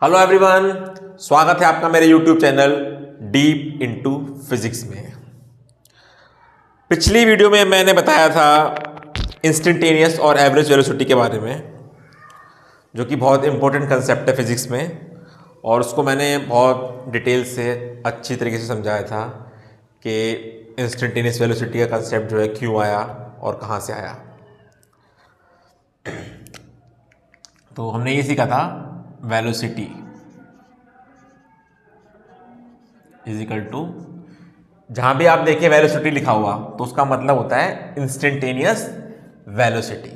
Hello everyone, स्वागत है आपका मेरे YouTube channel deep into physics में। पिछली वीडियो में मैंने बताया था इंस्टेंटेनियस और एवरेज वेलोसिटी के बारे में, जो कि बहुत इंपॉर्टेंट कंसेप्ट है फिजिक्स में, और उसको मैंने बहुत डिटेल से अच्छी तरीके से समझाया था कि इंस्टेंटेनियस वेलोसिटी का कंसेप्ट जो है क्यों आया और कहाँ से आया। तो हमने ये सीखा था वेलोसिटी इज इक्वल टू, जहां भी आप देखिए वेलोसिटी लिखा हुआ तो उसका मतलब होता है इंस्टेंटेनियस वेलोसिटी।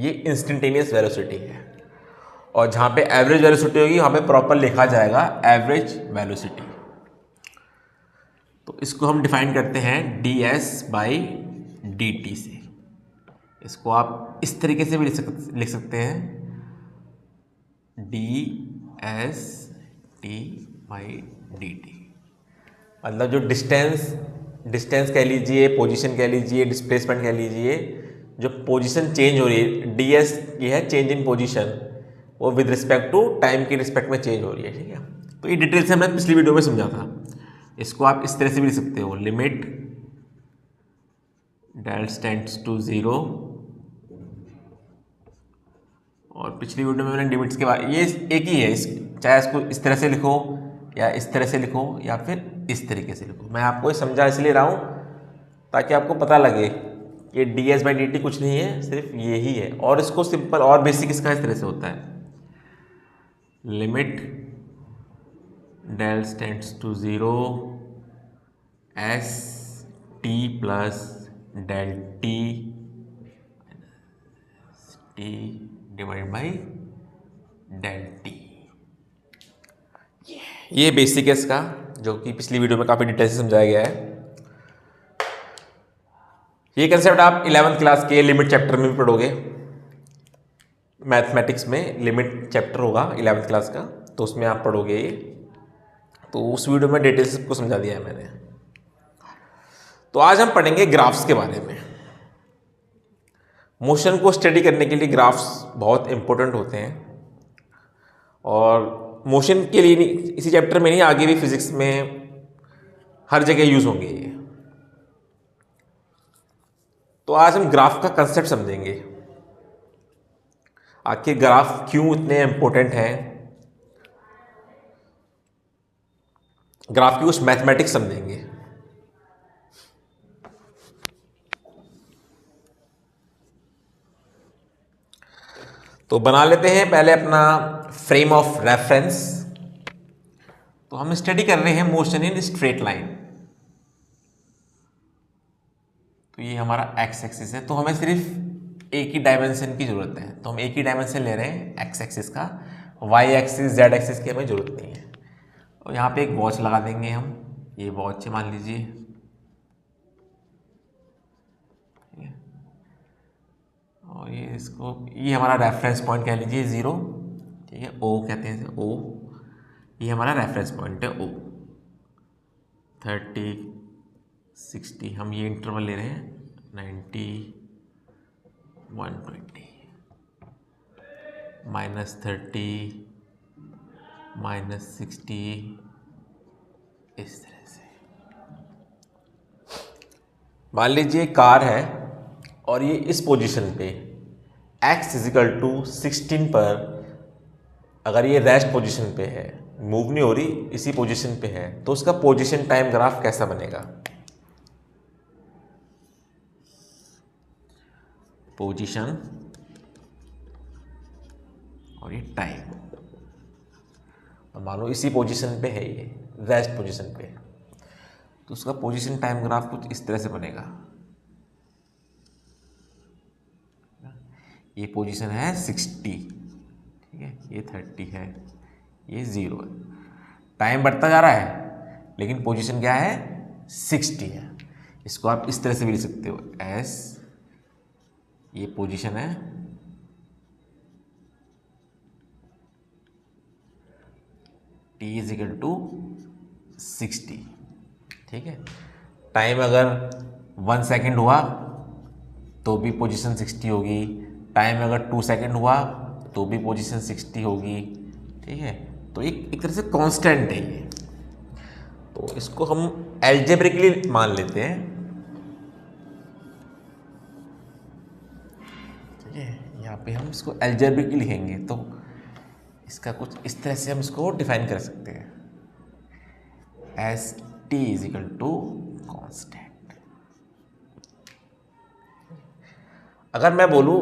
ये इंस्टेंटेनियस वेलोसिटी है। और जहां पे एवरेज वेलोसिटी होगी वहां पे प्रॉपर लिखा जाएगा एवरेज वेलोसिटी। तो इसको हम डिफाइन करते हैं ds बाई dt से। इसको आप इस तरीके से भी लिख सकते हैं ds t बाई dt। मतलब जो डिस्टेंस कह लीजिए, पोजीशन कह लीजिए, डिस्प्लेसमेंट कह लीजिए, जो पोजीशन चेंज हो रही है ds ये है चेंज इन पोजीशन, वो विद रिस्पेक्ट टू टाइम के रिस्पेक्ट में चेंज हो रही है। ठीक है, तो ये डिटेल से हमने पिछली वीडियो में समझा था। इसको आप इस तरह से भी लिख सकते हो, लिमिट डेल टेंड्स टू 0। और पिछली वीडियो में मैंने लिमिट्स के बारे, ये एक ही है, चाहे इसको इस तरह से लिखो या इस तरह से लिखो या फिर इस तरीके से लिखो। मैं आपको ये समझा इसलिए रहा हूँ ताकि आपको पता लगे कि ds बाई dt कुछ नहीं है, सिर्फ ये ही है। और इसको सिंपल और बेसिक इसका इस तरह से होता है, limit del tends to 0 S T plus del T divide by del T. ये बेसिक है इसका, जो कि पिछली वीडियो में काफ़ी डिटेल से समझाया गया है। ये कंसेप्ट आप 11th क्लास के लिमिट चैप्टर में भी पढ़ोगे। मैथमेटिक्स में लिमिट चैप्टर होगा 11th क्लास का, तो उसमें आप पढ़ोगे ये। तो उस वीडियो में डिटेल से सबको समझा दिया है मैंने। तो आज हम पढ़ेंगे ग्राफ्स के बारे में। मोशन को स्टडी करने के लिए ग्राफ्स बहुत इंपॉर्टेंट होते हैं, और मोशन के लिए नहीं, इसी चैप्टर में नहीं, आगे भी फिजिक्स में हर जगह यूज होंगे ये। तो आज हम ग्राफ का कंसेप्ट समझेंगे, आखिर ग्राफ क्यों इतने इंपॉर्टेंट हैं, ग्राफ की कुछ मैथमेटिक्स समझेंगे। तो बना लेते हैं पहले अपना फ्रेम ऑफ रेफरेंस। तो हम स्टडी कर रहे हैं मोशन इन स्ट्रेट लाइन। तो ये हमारा एक्स एक्सिस है, तो हमें सिर्फ एक ही डायमेंशन की जरूरत है। तो हम एक ही डायमेंशन ले रहे हैं एक्स एक्सिस का, वाई एक्सिस जेड एक्सिस की हमें जरूरत नहीं है। और यहाँ पे एक वॉच लगा देंगे हम, ये वॉच मान लीजिए। और ये इसको, ये हमारा रेफरेंस पॉइंट कह लीजिए 0। ठीक है, ओ कहते हैं ओ, ये हमारा रेफरेंस पॉइंट है ओ। 30 60 हम ये इंटरवल ले रहे हैं, 90 120 -30 -60, इस तरह से। मान लीजिए कार है और ये इस पोजीशन पे x इजिकल टू 16 पर, अगर ये रेस्ट पोजीशन पे है, मूव नहीं हो रही, इसी पोजीशन पे है, तो उसका पोजीशन टाइम ग्राफ कैसा बनेगा। पोजीशन और ये टाइम, और मानो इसी पोजीशन पे है, ये रेस्ट पोजीशन पे, तो उसका पोजीशन टाइम ग्राफ कुछ इस तरह से बनेगा। ये पोजीशन है 60, ठीक है, ये 30 है, ये 0 है। टाइम बढ़ता जा रहा है लेकिन पोजीशन क्या है, 60 है। इसको आप इस तरह से भी लिख सकते हो, एस, ये पोजीशन है, t इज इक्वल टू 60। ठीक है, टाइम अगर 1 सेकेंड हुआ तो भी पोजीशन 60 होगी, टाइम अगर 2 सेकेंड हुआ तो भी पोजीशन 60 होगी। ठीक है, तो एक तरह से कांस्टेंट है ये, तो इसको हम एल्जेब्रिकली मान लेते हैं, ठीक है। यहाँ पे हम इसको एल्जेब्रिकली लिखेंगे तो इसका कुछ इस तरह से हम इसको डिफाइन कर सकते हैं, S T is equal to constant. अगर मैं बोलूं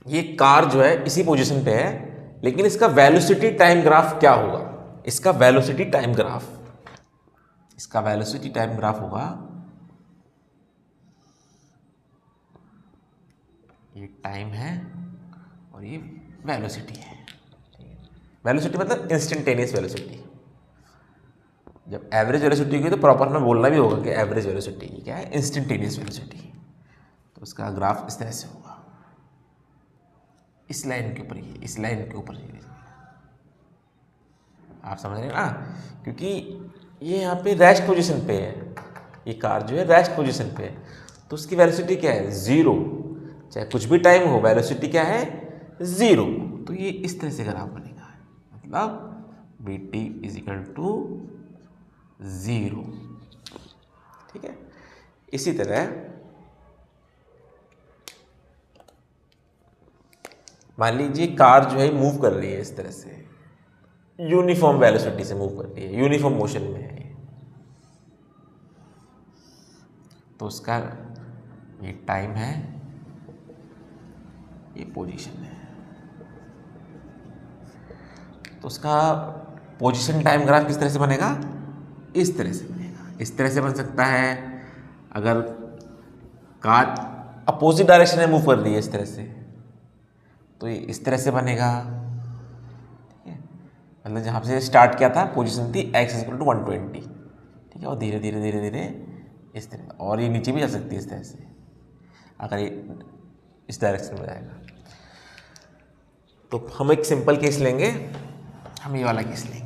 ये कार जो है इसी पोजीशन पे है, लेकिन इसका वेलोसिटी टाइम ग्राफ क्या होगा, इसका वेलोसिटी टाइम ग्राफ, इसका वेलोसिटी टाइम ग्राफ होगा, ये टाइम है और ये वेलोसिटी है। वेलोसिटी मतलब इंस्टेंटेनियस वेलोसिटी। जब एवरेज वेलोसिटी होगी तो प्रॉपर में बोलना भी होगा कि एवरेज वेलोसिटी क्या है, इंस्टेंटेनियस वेलोसिटी। तो उसका ग्राफ इस तरह से होगा, इस लाइन के ऊपर, ये इस लाइन के ऊपर, आप समझ रहे हैं ना, क्योंकि ये यहाँ पे रेस्ट पोजीशन पे है, ये कार जो है रेस्ट पोजीशन पे है, तो उसकी वेलोसिटी क्या है, 0। चाहे कुछ भी टाइम हो, वेलोसिटी क्या है, 0। तो ये इस तरह से ग्राफ बनेगा, मतलब V T is equal to 0, ठीक है। इसी तरह मान लीजिए कार जो है मूव कर रही है इस तरह से, यूनिफॉर्म वेलोसिटी से मूव कर रही है, यूनिफॉर्म मोशन में है, तो उसका ये टाइम है, ये पोजीशन है, तो उसका पोजीशन टाइम ग्राफ किस तरह से बनेगा, इस तरह से बनेगा। इस तरह से बन सकता है अगर कार अपोजिट डायरेक्शन में मूव कर रही है इस तरह से, तो ये इस तरह से बनेगा, ठीक है। मतलब जहाँ से स्टार्ट किया था पोजीशन थी x इक्वल टू 120, ठीक है, और धीरे धीरे धीरे धीरे इस तरह, और ये नीचे भी जा सकती है इस तरह से, अगर ये इस डायरेक्शन में जाएगा। तो हम एक सिंपल केस लेंगे, हम ये वाला केस लेंगे,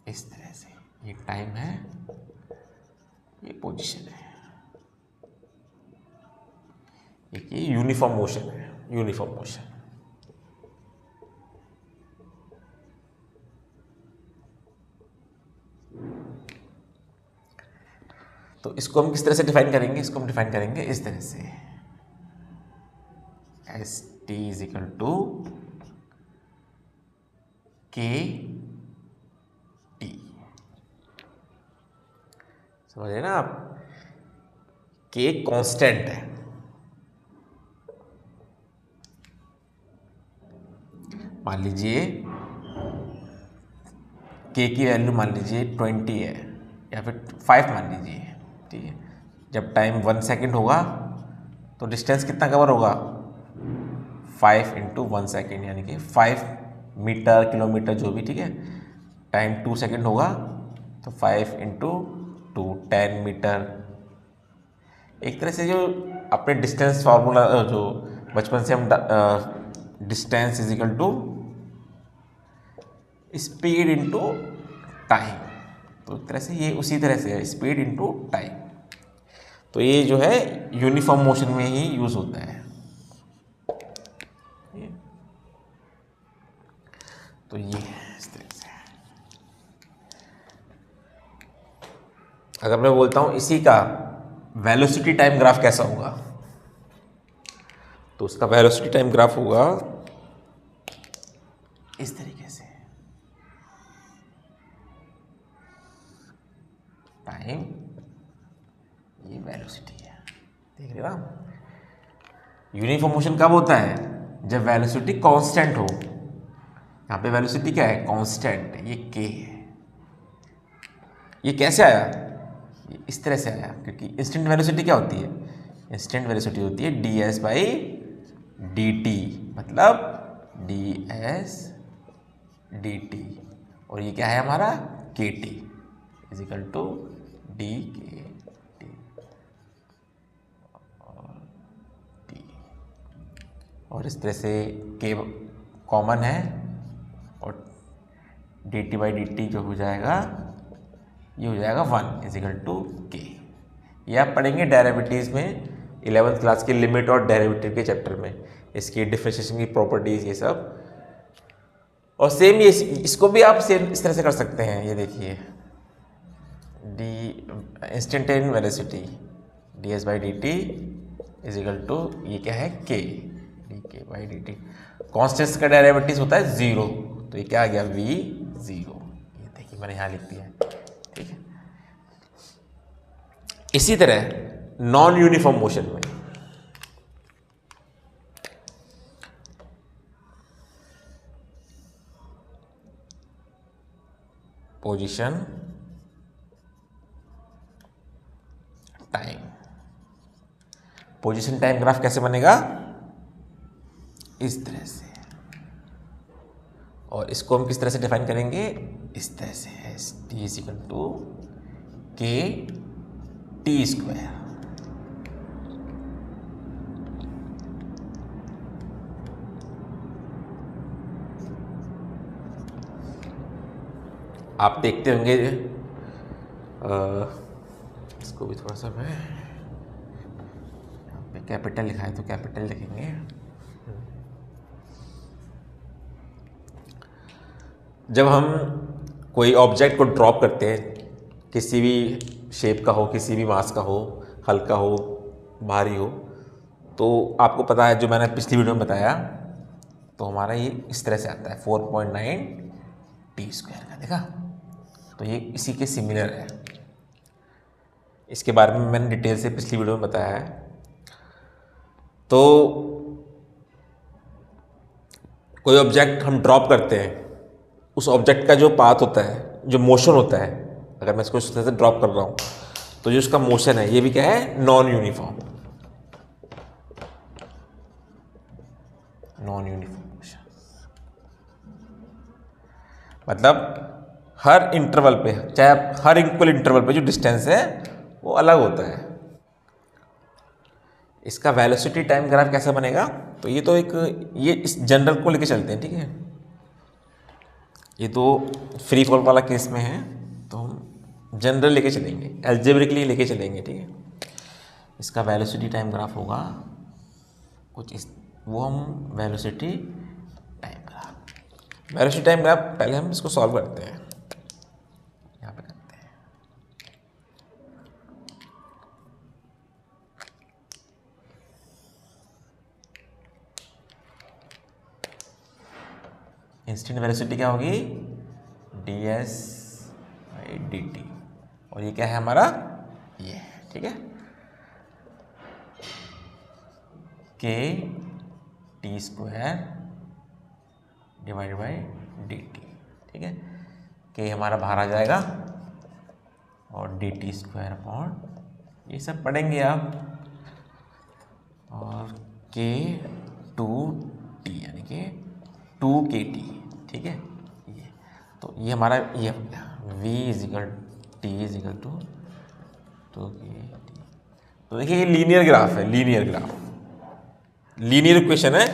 इस तरह से, ये टाइम है, ये पोजीशन है, एक ये यूनिफॉर्म मोशन है, यूनिफॉर्म मोशन। तो इसको हम किस तरह से डिफाइन करेंगे, इसको हम डिफाइन करेंगे इस तरह से, S T is equal to K T, समझ रहे ना आप, के कांस्टेंट है, मान लीजिए के की वैल्यू मान लीजिए 20 है या फिर 5 मान लीजिए, ठीक है। जब टाइम 1 सेकेंड होगा तो डिस्टेंस कितना कवर होगा, 5 इंटू 1 सेकेंड, यानी कि 5 मीटर किलोमीटर जो भी, ठीक है। टाइम 2 सेकेंड होगा तो 5 इंटू 2 10 मीटर। एक तरह से जो अपने डिस्टेंस फार्मूला जो बचपन से हम distance is equal to speed into time, तो एक तरह से ये उसी तरह से है, स्पीड इंटू टाइम। तो ये जो है यूनिफॉर्म मोशन में ही यूज होता है। तो ये इस तरह से, अगर मैं बोलता हूं इसी का वेलोसिटी टाइम ग्राफ कैसा होगा, तो उसका वेलोसिटी टाइम ग्राफ होगा इस तरीके से, टाइम, ये वेलोसिटी है, देख रहे हो आप। यूनिफॉर्म मोशन कब होता है, जब वेलोसिटी कांस्टेंट हो। यहाँ पे वेलोसिटी क्या है, कांस्टेंट है, ये के है। ये कैसे आया, ये इस तरह से आया, क्योंकि इंस्टेंट वेलोसिटी क्या होती है, इंस्टेंट वेलोसिटी होती है D S by D T, मतलब डी एस डी टी, और ये क्या है हमारा K T is equal to D K T और इस तरह से के कॉमन है, और dt बाई dt जो हो जाएगा, ये हो जाएगा 1 इज इक्वल टू के। ये आप पढ़ेंगे डेरिवेटिव्स में 11th क्लास के लिमिट और डेरिवेटिव के चैप्टर में, इसकी डिफरेंशिएशन की प्रॉपर्टीज ये सब। और सेम ये इसको भी आप सेम इस तरह से कर सकते हैं। ये देखिए the instantaneous velocity D S by D T is equal to ये क्या है K D K by D T. Constants का डेरिवेटिव होता है 0, तो ये क्या आ गया v 0। ये देखिए मैंने यहाँ लिख दिया है, ठीक है। इसी तरह नॉन यूनिफॉर्म मोशन में position time, position time graph कैसे बनेगा, इस तरह से। और इसको हम किस तरह से डिफाइन करेंगे, इस तरह से है T is equal to K T square. आप देखते होंगे इसको भी थोड़ा सा मैं यहाँ पे कैपिटल लिखा है तो कैपिटल लिखेंगे। जब हम कोई ऑब्जेक्ट को ड्रॉप करते हैं, किसी भी शेप का हो, किसी भी मास का हो, हल्का हो, भारी हो, तो आपको पता है जो मैंने पिछली वीडियो में बताया, तो हमारा ये इस तरह से आता है 4.9 टी स्क्वायर का, देखा। तो ये इसी के सिमिलर है। इसके बारे में मैंने डिटेल से पिछली वीडियो में बताया है। तो कोई ऑब्जेक्ट हम ड्रॉप करते हैं, उस ऑब्जेक्ट का जो पाथ होता है, जो मोशन होता है, अगर मैं इसको इस तरह से ड्रॉप कर रहा हूँ तो जो उसका मोशन है ये भी क्या है, non uniform, non uniform motion. मतलब हर इंटरवल पे, चाहे हर इक्वल इंटरवल पे जो डिस्टेंस है वो अलग होता है। इसका वेलोसिटी टाइम ग्राफ कैसा बनेगा, तो ये तो एक ये इस जनरल को लेके चलते हैं, ठीक है। ये तो फ्री फॉल वाला केस में है, तो हम जनरल लेके चलेंगे, एल्जेब्रिकली लेके चलेंगे, ठीक है। इसका वेलोसिटी टाइम ग्राफ होगा कुछ इस, वो हम velocity time graph, velocity time graph पहले हम इसको सॉल्व करते हैं, यहाँ पे करते हैं। इंस्टेंट वेलोसिटी क्या होगी, D S by D T, और ये क्या है हमारा, ये है, ठीक है, के T square divide by D T, ठीक है। के हमारा बाहर आ जाएगा और डी टी स्क्वायर अपॉन, ये सब पढ़ेंगे आप, और के टू टी यानी कि 2kT, ठीक है। ये तो ये हमारा ये v is equal T is equal to 2kT। तो देखिए ये लीनियर ग्राफ है, लीनियर ग्राफ, लीनियर इक्वेशन है।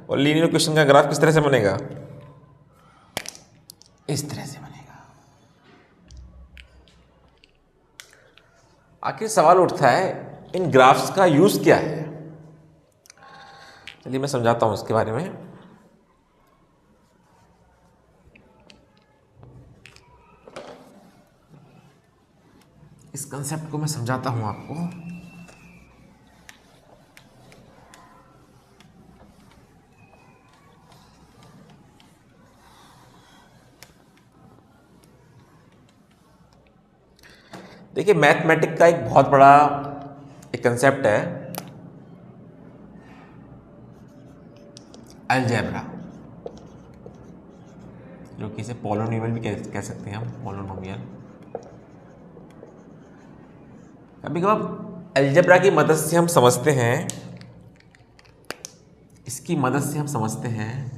और लीनियर इक्वेशन का ग्राफ किस तरह से बनेगा, इस तरह से बनेगा। आखिर सवाल उठता है इन ग्राफ्स का यूज क्या है। चलिए मैं समझाता हूं इसके बारे में। इस कंसेप्ट को मैं समझाता हूं आपको। देखिए मैथमेटिक का एक बहुत बड़ा एक कंसेप्ट है अलजेब्रा, जो कि इसे पॉलिनोमियल भी कह सकते हैं हम, पॉलिनोमियल। कभी कभार अलजेब्रा की मदद से हम समझते हैं, इसकी मदद से हम समझते हैं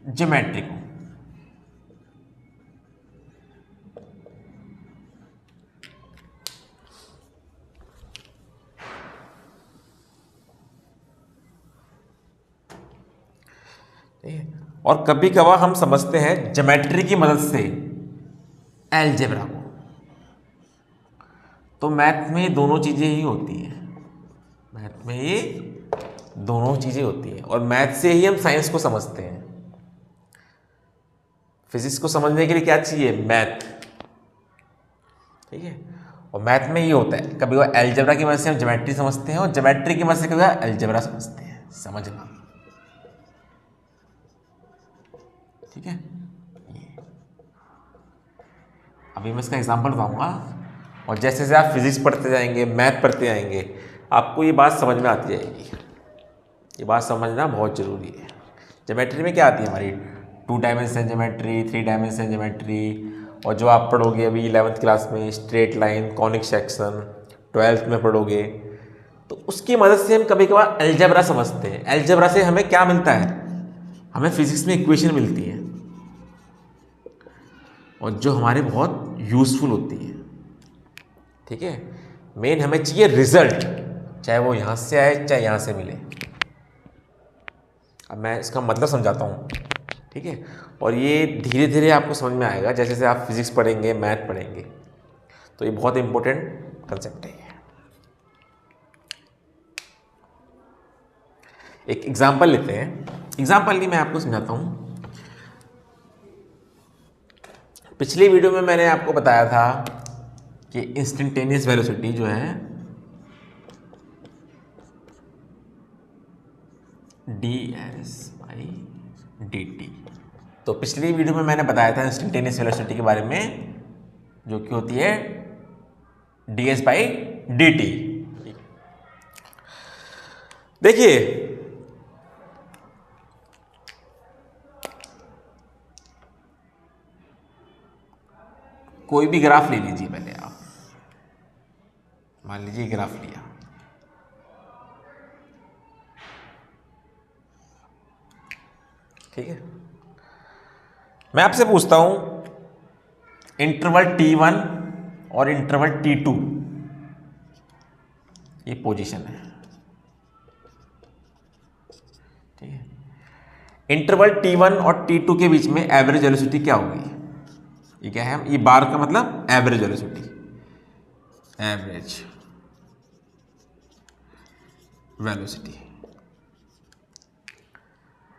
ज्योमेट्री को। और कभी कभार हम समझते हैं ज्योमेट्री की मदद से अलजेब्रा को। तो मैथ में दोनों चीज़ें ही होती हैं, मैथ में ये दोनों चीज़ें होती हैं, और मैथ से ही हम साइंस को समझते हैं। फिजिक्स को समझने के लिए क्या चाहिए? मैथ, ठीक है। और मैथ में ये होता है, कभी वो अलजेब्रा की मदद से हम ज्योमेट्री समझते हैं, और ज्योमेट्री की मदद से कभी अलजेब्रा समझते हैं, समझना, ठीक है। अभी मैं इसका एग्जांपल बताऊंगा, और जैसे जैसे आप फिजिक्स पढ़ते जाएंगे, मैथ पढ़ते जाएंगे, आपको ये बात समझ में आती जाएगी। ये बात समझना बहुत ज़रूरी है। ज्योमेट्री में क्या आती है हमारी? 2 डायमेंशन ज्योमेट्री, 3 डायमेंशन ज्योमेट्री, और जो आप पढ़ोगे अभी 11th क्लास में straight line, conic section, 12th में पढ़ोगे, तो उसकी मदद से हम कभी कभार अलजेब्रा समझते हैं। अलजेब्रा से हमें क्या मिलता है? हमें फिजिक्स में इक्वेशन मिलती है, और जो हमारे बहुत यूज़फुल होती है, ठीक है। मेन हमें चाहिए रिजल्ट, चाहे वो यहाँ से आए चाहे यहाँ से मिले। अब मैं इसका मतलब समझाता हूँ, ठीक है। और ये धीरे धीरे आपको समझ में आएगा जैसे जैसे आप फिजिक्स पढ़ेंगे, मैथ पढ़ेंगे, तो ये बहुत इंपॉर्टेंट कंसेप्ट है। एक एग्जाम्पल लेते हैं, एग्जाम्पल नहीं, मैं आपको समझाता हूँ। पिछली वीडियो में मैंने आपको बताया था कि इंस्टेंटेनियस वेलोसिटी जो है ds/dt, तो पिछली वीडियो में मैंने बताया था इंस्टेंटेनियस वेलोसिटी के बारे में, जो कि होती है ds/dt। देखिए, कोई भी ग्राफ ले लीजिए, पहले आप मान लीजिए ग्राफ लिया, ठीक है। मैं आपसे पूछता हूं इंटरवल t1 और इंटरवल t2, ये पोजीशन है, ठीक है। इंटरवल t1 और t2 के बीच में एवरेज वेलोसिटी क्या होगी? ये क्या है? ये बार का मतलब एवरेज वेलोसिटी, एवरेज वेलोसिटी,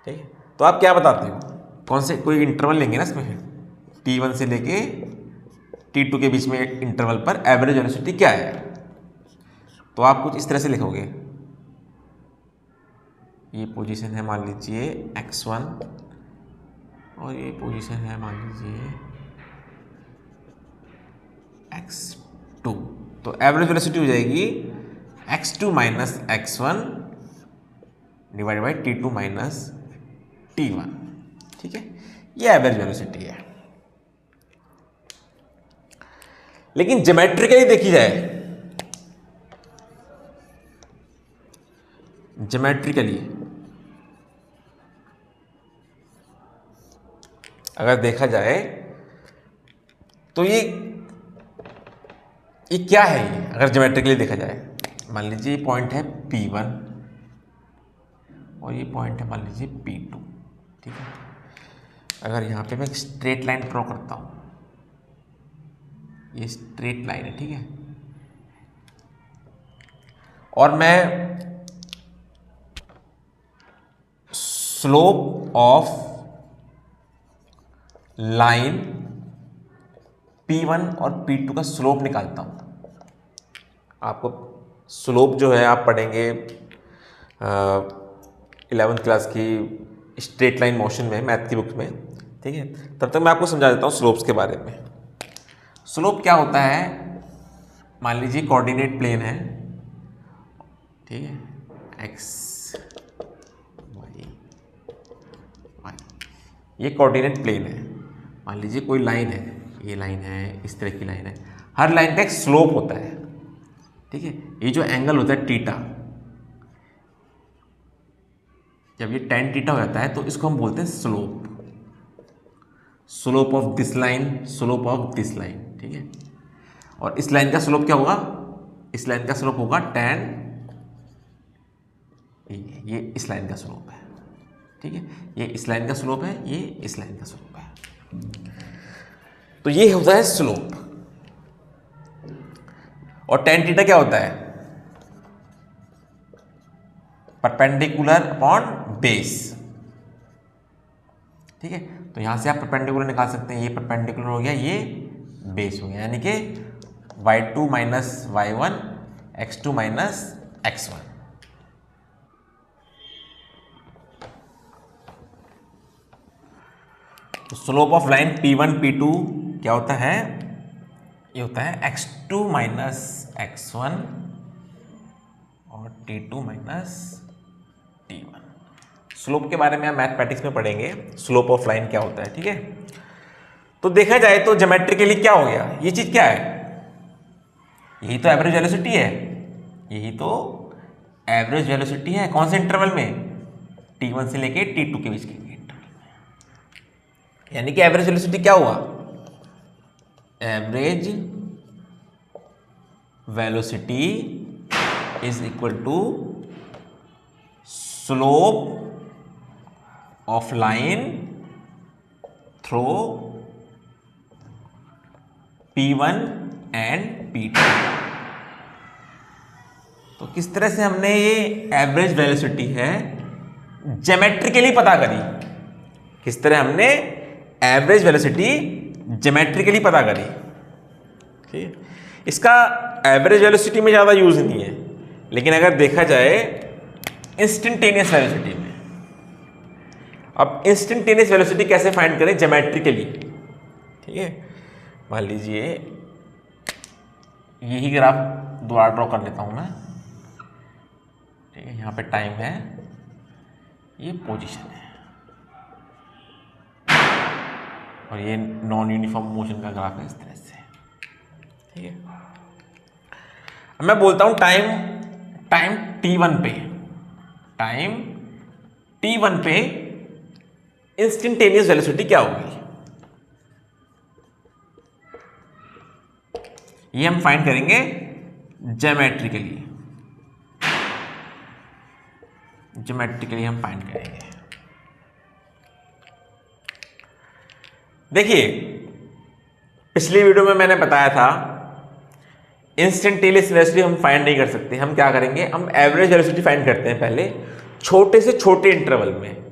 ठीक है। तो आप क्या बताते हो? कौन से कोई इंटरवल लेंगे ना इसमें, t1 से लेके t2 के बीच में इंटरवल पर एवरेज वेलोसिटी क्या है? तो आप कुछ इस तरह से लिखोगे, ये पोजीशन है मान लीजिए x1, और ये पोजीशन है मान लीजिए x2, तो एवरेज वेलोसिटी हो जाएगी x2 minus x1 divide by t2 minus t1, ठीक है। ये एवरेज वेलोसिटी है। लेकिन ज्योमेट्रिकली देखी जाए, ज्योमेट्रिकली अगर देखा जाए तो ये क्या है? ये अगर ज्योमेट्रिकली देखा जाए, मान लीजिए ये पॉइंट है P1 और ये पॉइंट है मान लीजिए P2, ठीक है। अगर यहाँ पे मैं एक स्ट्रेट लाइन ड्रॉ करता हूँ, ये स्ट्रेट लाइन है, ठीक है, और मैं स्लोप ऑफ लाइन P1 और P2 का स्लोप निकालता हूँ। आपको स्लोप जो है आप पढ़ेंगे 11th क्लास की स्ट्रेट लाइन मोशन में, मैथ की बुक में, ठीक है। तब तक मैं आपको समझा देता हूँ स्लोप्स के बारे में। स्लोप क्या होता है? मान लीजिए कोऑर्डिनेट प्लेन है, ठीक है, x y y, ये कोऑर्डिनेट प्लेन है। मान लीजिए कोई लाइन है, ये लाइन है, इस तरह की लाइन है, हर लाइन का एक स्लोप होता है, ठीक है। ये जो एंगल होता है थीटा, जब ये tan थीटा हो जाता है तो इसको हम बोलते हैं slope, slope of this line, slope of this line, ठीक है। और इस लाइन का स्लोप क्या होगा? इस लाइन का स्लोप होगा tan, ये इस लाइन का स्लोप है, ठीक है, ये इस लाइन का स्लोप है, ये इस लाइन का स्लोप है, तो ये होता है स्लोप। और tan थीटा क्या होता है? Perpendicular upon base. ठीक है, तो यहां से आप परपेंडिकुलर निकाल सकते हैं, ये परपेंडिकुलर हो गया, ये बेस हो गया, यानी कि y2 minus y1 x2 minus x1। तो slope of line P1 P2 क्या होता है? ये होता है x2 माइनस x1 और T2 माइनस T1। स्लोप के बारे में आप मैथमेटिक्स में पढ़ेंगे, स्लोप ऑफ लाइन क्या होता है। ठीक है, तो देखा जाए तो ज्योमेट्रिकली क्या हो गया, ये चीज क्या है? यही तो एवरेज वेलोसिटी है, यही तो एवरेज वेलोसिटी है। कौन से इंटरवल में? T1 से लेके T2 के बीच के इंटरवल में। यानी कि एवरेज वेलोसिटी क्या हुआ? Average velocity is equal to slope of line through P1 and P2। तो किस तरह से हमने ये एवरेज वेलोसिटी है ज्योमेट्रिकली पता करी? किस तरह हमने एवरेज वेलोसिटी ज्योमेट्रिकली पता करी? ठीक है, इसका एवरेज वेलोसिटी में ज़्यादा यूज नहीं है, लेकिन अगर देखा जाए इंस्टेंटेनियस वेलोसिटी में। अब इंस्टेंटेनियस वेलोसिटी कैसे फाइंड करें ज्योमेट्रिकली? ठीक है, मान लीजिए यही ग्राफ दोबारा ड्रॉ कर लेता हूं मैं। ठीक है, यहाँ पे टाइम है, ये पोजीशन है, और ये नॉन यूनिफॉर्म मोशन का ग्राफ है इस तरह से। ठीक है, अब मैं बोलता हूं टाइम T1 पे, टाइम T1 पे इंस्टेंटेनियस वेलोसिटी क्या होगी? ये हम फाइंड करेंगे ज्योमेट्रिकली। हम फाइंड करेंगे। देखिए, पिछली वीडियो में मैंने बताया था इंस्टेंटेनियस वेलोसिटी हम फाइंड नहीं कर सकते। हम क्या करेंगे? हम एवरेज वेलोसिटी फाइंड करते हैं पहले, छोटे से छोटे इंटरवल में।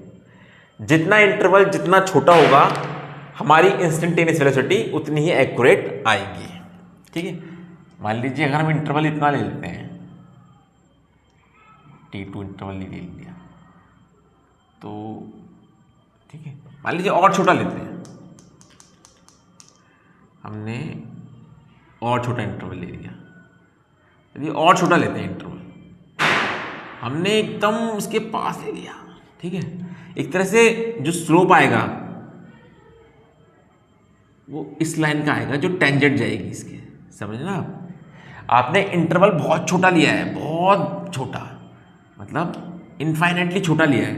जितना इंटरवल जितना छोटा होगा, हमारी इंस्टेंटेनियस वेलोसिटी उतनी ही एक्यूरेट आएगी। ठीक है, मान लीजिए अगर हम इंटरवल इतना ले लेते हैं, T2 इंटरवल ले लिया, तो ठीक है, मान लीजिए और छोटा लेते हैं, हमने और छोटा इंटरवल ले लिया। चलिए और छोटा लेते हैं इंटरवल, हमने एकदम उसके पास ले लिया। ठीक है, एक तरह से जो स्लोप आएगा वो इस लाइन का आएगा जो टेंजेंट जाएगी इसके, समझना आप। आपने इंटरवल बहुत छोटा लिया है, बहुत छोटा, मतलब इनफाइनाइटली छोटा लिया है,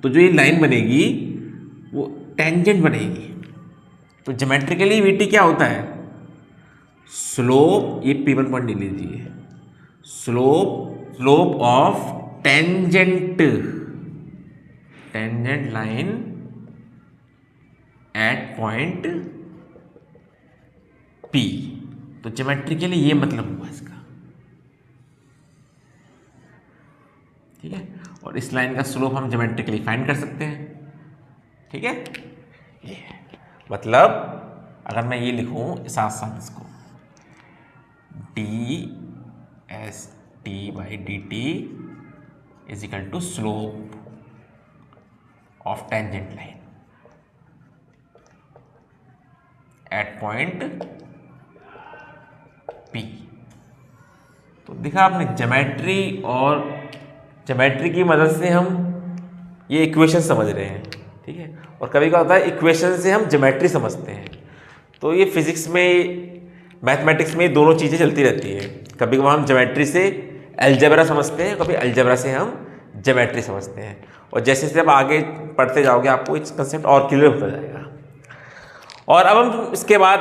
तो जो ये लाइन बनेगी वो टेंजेंट बनेगी। तो ज्योमेट्रिकली वीटी क्या होता है? स्लोप, ये P1 पॉइंट ले लीजिए, slope of tangent line at point P। तो ज्योमेट्रिकली ये मतलब हुआ इसका। ठीक है, और इस लाइन का स्लोप हम ज्योमेट्रिकली फाइंड कर सकते हैं। ठीक है, ये मतलब अगर मैं ये लिखूं साथ साथ इसको, dSt/dt is equal to slope of tangent line at point P। तो देखा आपने, ज्योमेट्री की मदद से हम ये इक्वेशन समझ रहे हैं। ठीक है, और कभी क्या होता है, इक्वेशन से हम ज्योमेट्री समझते हैं। तो ये फिजिक्स में, मैथमेटिक्स में दोनों चीज़ें चलती रहती हैं। कभी कभी हम ज्योमेट्री से अलजेब्रा समझते हैं, कभी अलजेब्रा से हम ज्योमेट्री समझते हैं। और जैसे जैसे आप आगे पढ़ते जाओगे आपको इस कंसेप्ट और क्लियर होता जाएगा। और अब हम इसके बाद,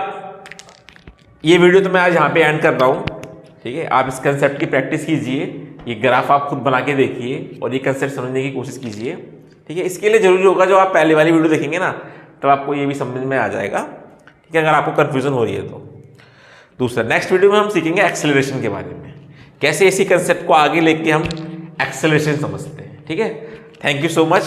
ये वीडियो तो मैं आज यहाँ पे एंड कर रहा हूँ। ठीक है, आप इस कंसेप्ट की प्रैक्टिस कीजिए, ये ग्राफ आप खुद बना के देखिए और ये कंसेप्ट समझने की कोशिश कीजिए। ठीक है, इसके लिए जरूरी होगा जो आप पहले वाली वीडियो देखेंगे ना, तब आपको ये भी समझ में आ जाएगा। ठीक है, अगर आपको कन्फ्यूजन हो रही है दूसरा नेक्स्ट वीडियो में हम सीखेंगे एक्सेलरेशन के बारे में, कैसे इसी कंसेप्ट को आगे लेके हम एक्सेलरेशन समझते हैं। ठीक है, थैंक यू सो मच।